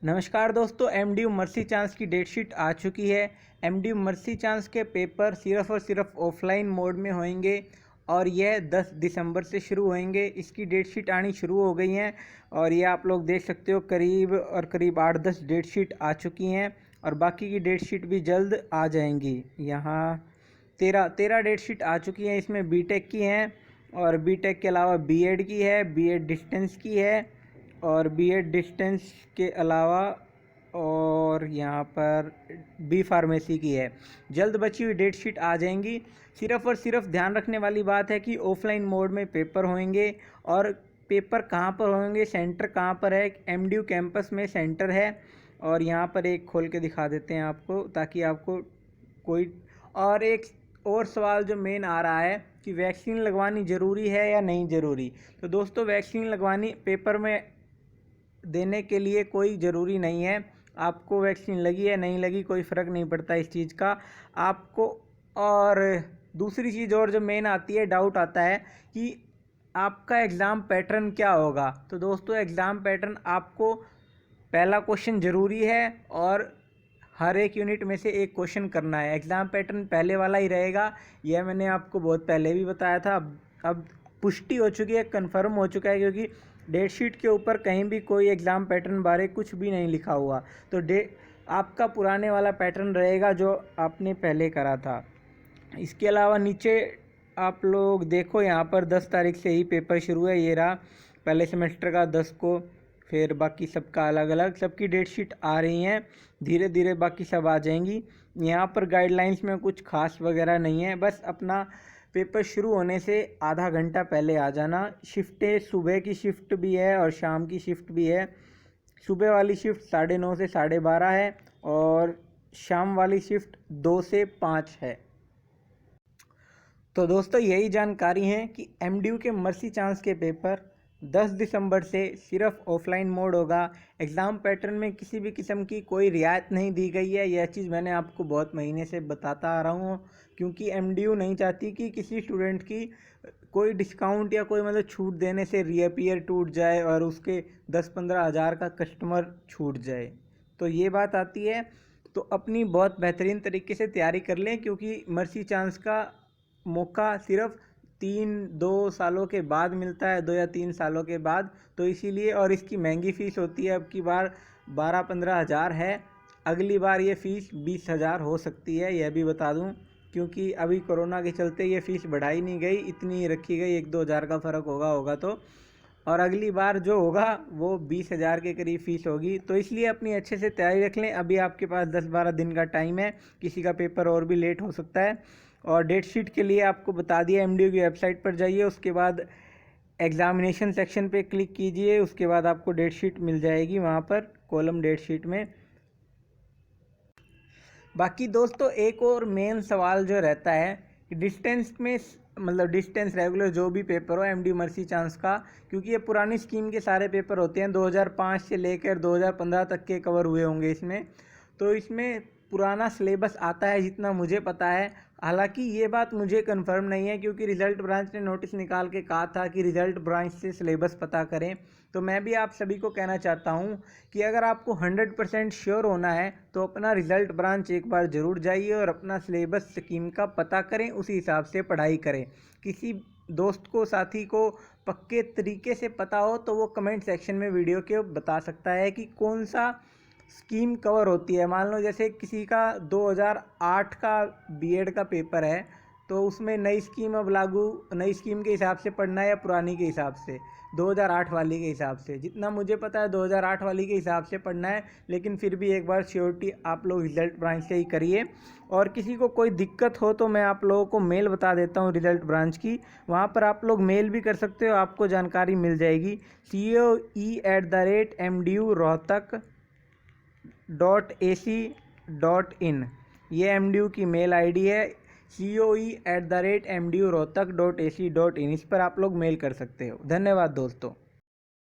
नमस्कार दोस्तों, MDU mercy chance की डेट शीट आ चुकी है। एमडीयू मर्सी चांस के पेपर सिर्फ़ और सिर्फ ऑफलाइन मोड में होंगे और यह 10 दिसंबर से शुरू होंगे। इसकी डेट शीट आनी शुरू हो गई हैं और ये आप लोग देख सकते हो करीब 8-10 डेट शीट आ चुकी हैं और बाकी की डेट शीट भी जल्द आ जाएंगी। यहाँ 13 डेट शीट आ चुकी हैं। इसमें बीटेक की हैं और बीटेक के अलावा बीएड की है, बीएड डिस्टेंस की है और बीएड डिस्टेंस के अलावा और यहाँ पर बी फार्मेसी की है। जल्द बची हुई डेट शीट आ जाएंगी। सिर्फ़ और सिर्फ ध्यान रखने वाली बात है कि ऑफलाइन मोड में पेपर होंगे और पेपर कहाँ पर होंगे, सेंटर कहाँ पर है। एमडीयू कैंपस में सेंटर है और यहाँ पर एक खोल के दिखा देते हैं आपको ताकि आपको कोई एक और सवाल जो मेन आ रहा है कि वैक्सीन लगवानी ज़रूरी है या नहीं ज़रूरी। तो दोस्तों, वैक्सीन लगवानी पेपर में देने के लिए कोई ज़रूरी नहीं है। आपको वैक्सीन लगी है नहीं लगी कोई फ़र्क नहीं पड़ता इस चीज़ का आपको। और दूसरी चीज़ और जो मेन आती है, डाउट आता है कि आपका एग्ज़ाम पैटर्न क्या होगा। तो दोस्तों, एग्ज़ाम पैटर्न आपको पहला क्वेश्चन ज़रूरी है और हर एक यूनिट में से एक क्वेश्चन करना है। एग्ज़ाम पैटर्न पहले वाला ही रहेगा। यह मैंने आपको बहुत पहले भी बताया था। अब पुष्टि हो चुकी है, कंफर्म हो चुका है, क्योंकि डेट शीट के ऊपर कहीं भी कोई एग्ज़ाम पैटर्न बारे कुछ भी नहीं लिखा हुआ। तो आपका पुराने वाला पैटर्न रहेगा जो आपने पहले करा था। इसके अलावा नीचे आप लोग देखो, यहाँ पर 10 तारीख से ही पेपर शुरू है। ये रहा पहले सेमेस्टर का 10 को, फिर बाकी सबका अलग अलग सबकी डेट शीट आ रही हैं। धीरे धीरे बाकी सब आ जाएंगी। यहाँ पर गाइडलाइंस में कुछ खास वगैरह नहीं है, बस अपना पेपर शुरू होने से आधा घंटा पहले आ जाना। शिफ्टें सुबह की शिफ्ट भी है और शाम की शिफ्ट भी है। सुबह वाली शिफ्ट 9:30 से 12:30 है और शाम वाली शिफ्ट 2 से 5 है। तो दोस्तों, यही जानकारी है कि एमडीयू के मर्सी चांस के पेपर 10 दिसंबर से सिर्फ ऑफलाइन मोड होगा। एग्ज़ाम पैटर्न में किसी भी किस्म की कोई रियायत नहीं दी गई है। यह चीज़ मैंने आपको बहुत महीने से बताता आ रहा हूँ, क्योंकि एमडीयू नहीं चाहती कि किसी स्टूडेंट की कोई डिस्काउंट या कोई मतलब छूट देने से रीअपीयर टूट जाए और उसके 10-15 हज़ार का कस्टमर छूट जाए। तो ये बात आती है। तो अपनी बहुत बेहतरीन तरीके से तैयारी कर लें, क्योंकि मर्सी चांस का मौका सिर्फ 2 सालों के बाद मिलता है, 2 या 3 सालों के बाद। तो इसीलिए, और इसकी महंगी फ़ीस होती है। अब की बार 12-15 हज़ार है, अगली बार ये फ़ीस 20 हज़ार हो सकती है, यह भी बता दूं, क्योंकि अभी कोरोना के चलते ये फ़ीस बढ़ाई नहीं गई, इतनी ही रखी गई। 1-2 हज़ार का फ़र्क होगा तो। और अगली बार जो होगा वो 20 हज़ार के करीब फ़ीस होगी। तो इसलिए अपनी अच्छे से तैयारी रख लें। अभी आपके पास 10-12 दिन का टाइम है, किसी का पेपर और भी लेट हो सकता है। और डेट शीट के लिए आपको बता दिया, एमडीयू की वेबसाइट पर जाइए, उसके बाद एग्ज़ामिनेशन सेक्शन पे क्लिक कीजिए, उसके बाद आपको डेट शीट मिल जाएगी वहाँ पर कॉलम डेट शीट में। बाकी दोस्तों, एक और मेन सवाल जो रहता है कि डिस्टेंस में, मतलब डिस्टेंस रेगुलर जो भी पेपर हो एमडीयू मर्सी चांस का, क्योंकि ये पुरानी स्कीम के सारे पेपर होते हैं, 2005 से लेकर 2015 तक के कवर हुए होंगे इसमें। तो इसमें पुराना सिलेबस आता है जितना मुझे पता है। हालांकि ये बात मुझे कंफर्म नहीं है, क्योंकि रिज़ल्ट ब्रांच ने नोटिस निकाल के कहा था कि रिज़ल्ट ब्रांच से सिलेबस पता करें। तो मैं भी आप सभी को कहना चाहता हूँ कि अगर आपको 100% श्योर होना है तो अपना रिज़ल्ट ब्रांच एक बार ज़रूर जाइए और अपना सिलेबस स्कीम का पता करें, उसी हिसाब से पढ़ाई करें। किसी दोस्त को, साथी को पक्के तरीके से पता हो तो वो कमेंट सेक्शन में वीडियो के बता सकता है कि कौन सा स्कीम कवर होती है। मान लो जैसे किसी का 2008 का बीएड का पेपर है, तो उसमें नई स्कीम अब लागू, नई स्कीम के हिसाब से पढ़ना है या पुरानी के हिसाब से, 2008 वाली के हिसाब से। जितना मुझे पता है 2008 वाली के हिसाब से पढ़ना है, लेकिन फिर भी एक बार श्योरिटी आप लोग रिजल्ट ब्रांच से ही करिए। और किसी को कोई दिक्कत हो तो मैं आप लोगों को मेल बता देता हूँ रिजल्ट ब्रांच की, वहाँ पर आप लोग मेल भी कर सकते हो, आपको जानकारी मिल जाएगी। coe@mdurohtak.ac.in ये एमडीयू की मेल आईडी है। coe@mdurohtak.ac.in इस पर आप लोग मेल कर सकते हो। धन्यवाद दोस्तों।